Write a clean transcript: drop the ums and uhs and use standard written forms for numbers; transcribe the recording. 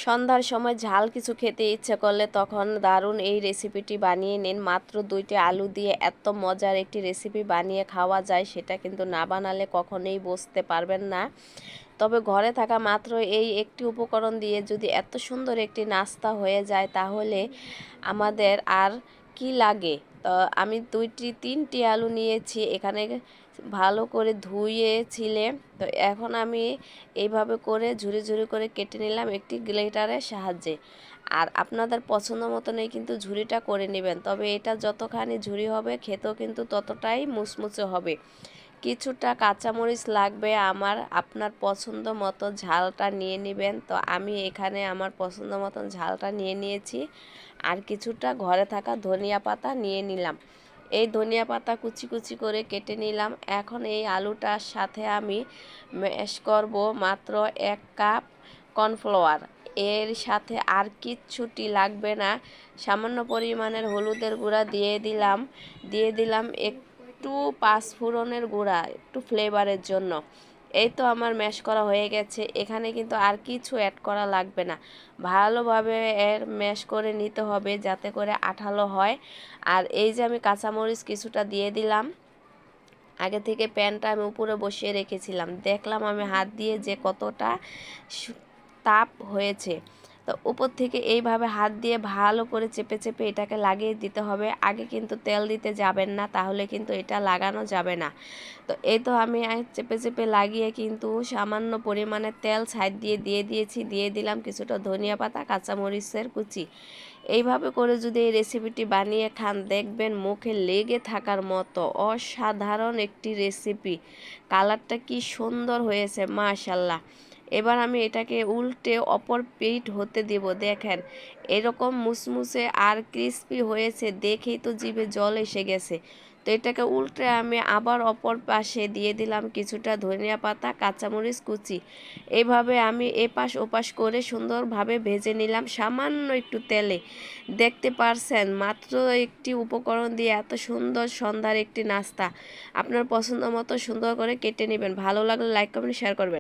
সন্ধ্যার সময় ঝাল কিছু খেতে ইচ্ছে করলে তখন দারুণ এই রেসিপিটি বানিয়ে নিন। মাত্র 2টি আলু দিয়ে এত মজার একটি রেসিপি বানিয়ে খাওয়া যায়, সেটা কিন্তু না বানালে কখনোই বুঝতে পারবেন না। তবে ঘরে থাকা মাত্র এই একটি উপকরণ দিয়ে যদি এত সুন্দর একটি নাস্তা হয়ে যায়, তাহলে আমাদের আর কি লাগে। তো আমি 3টি আলু নিয়েছি, এখানে ভালো করে ধুয়েছিলে। তো এখন আমি এইভাবে করে ঝুরি ঝুরি করে কেটে নিলাম একটি গ্রেটারের সাহায্যে। আর আপনাদের পছন্দ মতনই কিন্তু ঝুরিটা করে নেবেন, তবে এটা যতখানি ঝুরি হবে খেতেও কিন্তু ততটাই মুচমুচে হবে। কিছুটা কাঁচামরিচ লাগবে আমার, আপনার পছন্দ মতো ঝালটা নিয়ে নেবেন। তো আমি এখানে আমার পছন্দ মতন ঝালটা নিয়ে নিয়েছি। আর কিছুটা ঘরে থাকা ধনিয়া পাতা নিয়ে নিলাম। এই ধনিয়া পাতা কুচি কুচি করে কেটে নিলাম। এখন এই আলুটার সাথে আমি ম্যাশ করব মাত্র 1 কাপ কর্নফ্লাওয়ার। এর সাথে আর কিচ্ছুটি লাগবে না। সামান্য পরিমাণের হলুদের গুঁড়া দিয়ে দিলাম একটু পাঁচফোড়নের গুঁড়া, একটু ফ্লেভারের জন্য। এই তো আমার ম্যাশ করা হয়ে গেছে, এখানে কিন্তু আর কিছু অ্যাড করা লাগবে না। ভালোভাবে এর ম্যাশ করে নিতে হবে যাতে করে আঠালো হয়। আর এই যে আমি কাঁচামরিচ কিছুটা দিয়ে দিলাম। আগে থেকে প্যানটা আমি উপরে বসিয়ে রেখেছিলাম, দেখলাম আমি হাত দিয়ে যে কতটা তাপ হয়েছে। তো উপর থেকে এইভাবে হাত দিয়ে ভালো করে চেপে চেপে এটাকে লাগিয়ে দিতে হবে। আগে কিন্তু তেল দিতে যাবেন না, তাহলে কিন্তু এটা লাগানো যাবে না। তো এই তো আমি চেপে চেপে লাগিয়ে কিন্তু সামান্য পরিমাণে তেল সাইড দিয়ে দিয়েছি। দিয়ে দিলাম কিছুটা ধনিয়া পাতা, কাঁচামরিচের কুচি। এইভাবে করে যদি এই রেসিপিটি বানিয়ে খান, দেখবেন মুখে লেগে থাকার মতো অসাধারণ একটি রেসিপি। কালারটা কি সুন্দর হয়েছে মাশাল্লাহ। এবার আমি এটাকে উল্টে অপর পিঠ হতে দেব। দেখেন এরকম মুসমুসে আর ক্রিস্পি হয়েছে, দেখেই তো জিভে জল এসে গেছে। তো এটাকে উল্টে আমি আবার অপর পাশে দিয়ে দিলাম কিছুটা ধনিয়া পাতা, কাঁচামরিচ কুচি। এইভাবে আমি এপাশ ওপাশ করে সুন্দরভাবে ভেজে নিলাম সামান্য একটু তেলে। দেখতে পারছেন মাত্র একটি উপকরণ দিয়ে এত সুন্দর সন্ধ্যার একটি নাস্তা। আপনার পছন্দ মতো সুন্দর করে কেটে নেবেন। ভালো লাগলে লাইক কমেন্ট শেয়ার করবেন।